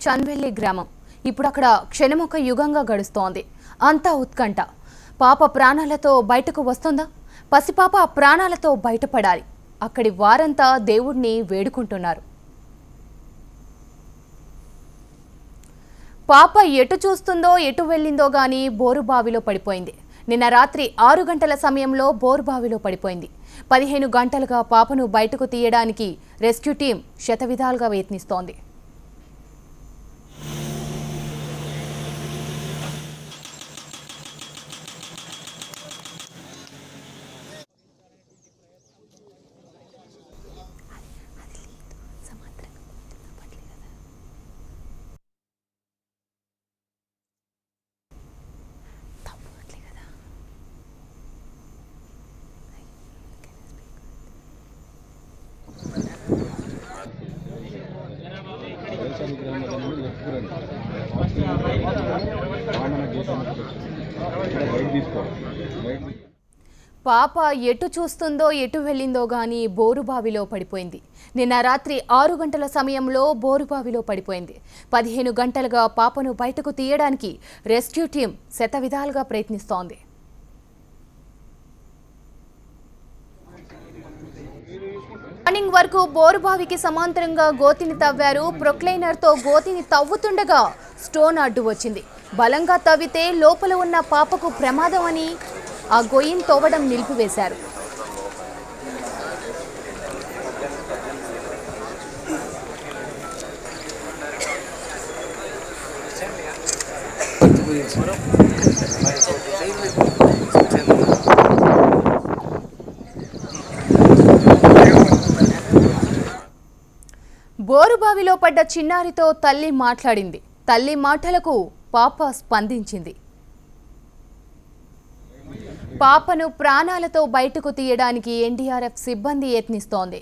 చన్వెల్లి గ్రామం ఇప్పుడు అక్కడ క్షణమొక యుగంగా గడుస్తోంది. అంతా ఉత్కంఠ. పాప ప్రాణాలతో బయటకు వస్తుందా? పసిపాప ప్రాణాలతో బయటపడాలి. అక్కడి వారంతా దేవుడిని వేడుకుంటున్నారు. పాప ఎటు చూస్తుందో ఎటు వెళ్ళిందో గానీ బోరుబావిలో పడిపోయింది. నిన్న రాత్రి 6 గంటల సమయంలో బోరుబావిలో పడిపోయింది. 15 గంటలుగా పాపను బయటకు తీయడానికి రెస్క్యూ టీం శతవిధాలుగా యత్నిస్తోంది. పాప ఎటు చూస్తుందో ఎటు వెళ్ళిందో గానీ బోరుబావిలో పడిపోయింది. నిన్న రాత్రి 6 గంటల సమయంలో బోరుబావిలో పడిపోయింది. 15 గంటలుగా పాపను బయటకు తీయడానికి రెస్క్యూ టీం శతవిధాలుగా ప్రయత్నిస్తోంది. మార్నింగ్ వరకు బోరుబావికి సమాంతరంగా గోతిని తవ్వారు. ప్రొక్లైనర్తో గోతిని తవ్వుతుండగా స్టోన్ అడ్డు వచ్చింది. బలంగా తవ్వితే లోపల ఉన్న పాపకు ప్రమాదం అని ఆ గొయ్యిని తవ్వడం నిలిపివేశారు. బోరుబావిలో పడ్డ చిన్నారితో తల్లి మాట్లాడింది. తల్లి మాటలకు పాప స్పందించింది. పాపను ప్రాణాలతో బయటకు తీయడానికి ఎన్డీఆర్ఎఫ్ సిబ్బంది యత్నిస్తోంది.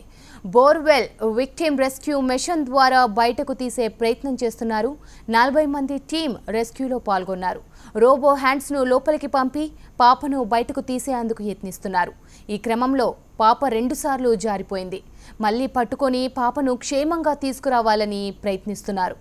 బోర్వెల్ విక్టిమ్ రెస్క్యూ మిషన్ ద్వారా బయటకు తీసే ప్రయత్నం చేస్తున్నారు. 40 మంది టీం రెస్క్యూలో పాల్గొన్నారు. రోబో హ్యాండ్స్ను లోపలికి పంపి పాపను బయటకు తీసేందుకు యత్నిస్తున్నారు. ఈ క్రమంలో పాప 2 సార్లు జారిపోయింది. మళ్లీ పట్టుకొని పాపను క్షేమంగా తీసుకురావాలని ప్రయత్నిస్తున్నారు.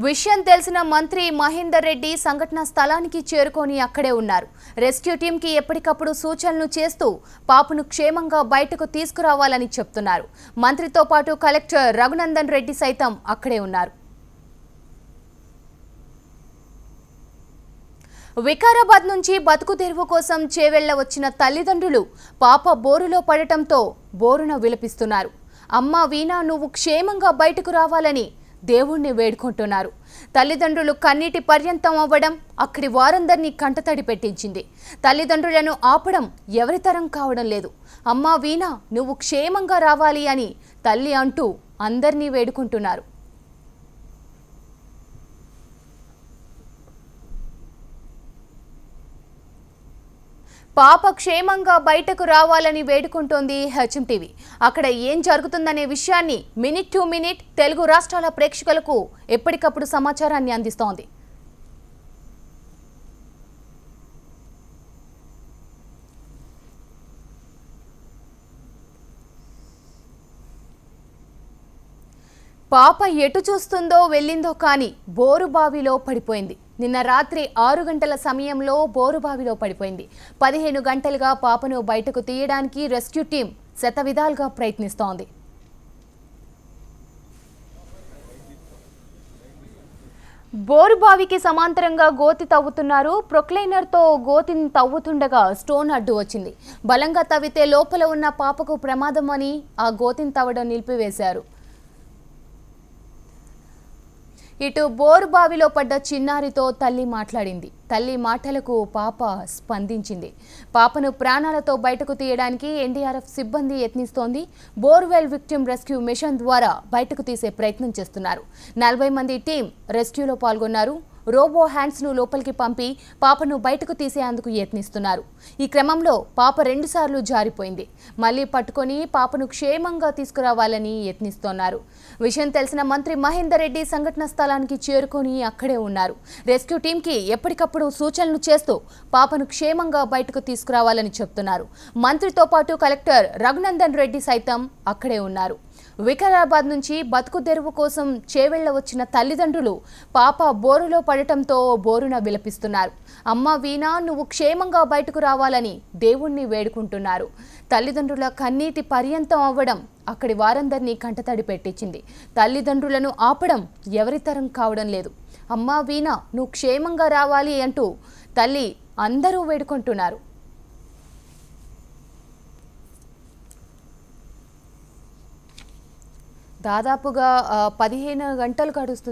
విషయం తెలిసిన మంత్రి మహేందర్ రెడ్డి సంఘటనా స్థలానికి చేరుకొని అక్కడే ఉన్నారు. రెస్క్యూ టీంకి ఎప్పటికప్పుడు సూచనలు చేస్తూ పాపను క్షేమంగా బయటకు తీసుకురావాలని చెప్తున్నారు. మంత్రితో పాటు కలెక్టర్ రఘునందన్ రెడ్డి సైతం అక్కడే ఉన్నారు. వికారాబాద్ నుంచి బతుకు తెరువు కోసం చేవెళ్ల వచ్చిన తల్లిదండ్రులు పాప బోరులో పడటంతో బోరున విలపిస్తున్నారు. అమ్మ వీణా, నువ్వు క్షేమంగా బయటకు రావాలని దేవుణ్ణి వేడుకుంటున్నారు. తల్లిదండ్రులు కన్నీటి పర్యంతం అవ్వడం అక్కడి వారందరినీ కంటతడి పెట్టించింది. తల్లిదండ్రులను ఆపడం ఎవరితరం కావడం లేదు. అమ్మా వీణా, నువ్వు క్షేమంగా రావాలి అని తల్లి అంటూ అందరినీ వేడుకుంటున్నారు. పాప క్షేమంగా బయటకు రావాలని వేడుకుంటోంది హెచ్ఎంటీవీ. అక్కడ ఏం జరుగుతుందనే విషయాన్ని మినిట్ టు మినిట్ తెలుగు రాష్ట్రాల ప్రేక్షకులకు ఎప్పటికప్పుడు సమాచారాన్ని అందిస్తోంది. పాప ఎటు చూస్తుందో వెళ్ళిందో కానీ బోరుబావిలో పడిపోయింది. నిన్న రాత్రి 6 గంటల సమయంలో బోరుబావిలో పడిపోయింది. 15 గంటలుగా పాపను బయటకు తీయడానికి రెస్క్యూ టీం శతవిధాలుగా ప్రయత్నిస్తోంది. బోరుబావికి సమాంతరంగా గోతి తవ్వుతున్నారు. ప్రొక్లైనర్తో గోతిని తవ్వుతుండగా స్టోన్ అడ్డు వచ్చింది. బలంగా తవ్వితే లోపల ఉన్న పాపకు ప్రమాదం అని ఆ గోతిని తవ్వడం నిలిపివేశారు. ఇటు బోరుబావిలో పడ్డ చిన్నారితో తల్లి మాట్లాడింది. తల్లి మాటలకు పాప స్పందించింది. పాపను ప్రాణాలతో బయటకు తీయడానికి ఎన్డీఆర్ఎఫ్ సిబ్బంది యత్నిస్తోంది. బోర్వెల్ విక్టిమ్ రెస్క్యూ మిషన్ ద్వారా బయటకు తీసే ప్రయత్నం చేస్తున్నారు. 40 మంది టీం రెస్క్యూలో పాల్గొన్నారు. రోబో హ్యాండ్స్ను లోపలికి పంపి పాపను బయటకు తీసేందుకు యత్నిస్తున్నారు. ఈ క్రమంలో పాప 2 సార్లు జారిపోయింది. మళ్లీ పట్టుకొని పాపను క్షేమంగా తీసుకురావాలని యత్నిస్తున్నారు. విషయం తెలిసిన మంత్రి మహేందర్ రెడ్డి సంఘటన స్థలానికి చేరుకొని అక్కడే ఉన్నారు. రెస్క్యూ టీంకి ఎప్పటికప్పుడు సూచనలు చేస్తూ పాపను క్షేమంగా బయటకు తీసుకురావాలని చెప్తున్నారు. మంత్రితో పాటు కలెక్టర్ రఘునందన్ రెడ్డి సైతం అక్కడే ఉన్నారు. వికారాబాద్ నుంచి బతుకు తెరువు కోసం చేవెళ్ల వచ్చిన తల్లిదండ్రులు పాప బోరులో పడటంతో బోరున విలపిస్తున్నారు. అమ్మ వీణా, నువ్వు క్షేమంగా బయటకు రావాలని దేవుణ్ణి వేడుకుంటున్నారు. తల్లిదండ్రుల కన్నీటి పర్యంతం అవ్వడం అక్కడి వారందరినీ కంటతడి పెట్టించింది. తల్లిదండ్రులను ఆపడం ఎవరితరం కావడం లేదు. అమ్మ వీణా, నువ్వు క్షేమంగా రావాలి అంటూ తల్లి అందరూ వేడుకుంటున్నారు. దాదాపుగా 15 గంటలు గడుస్తుంది.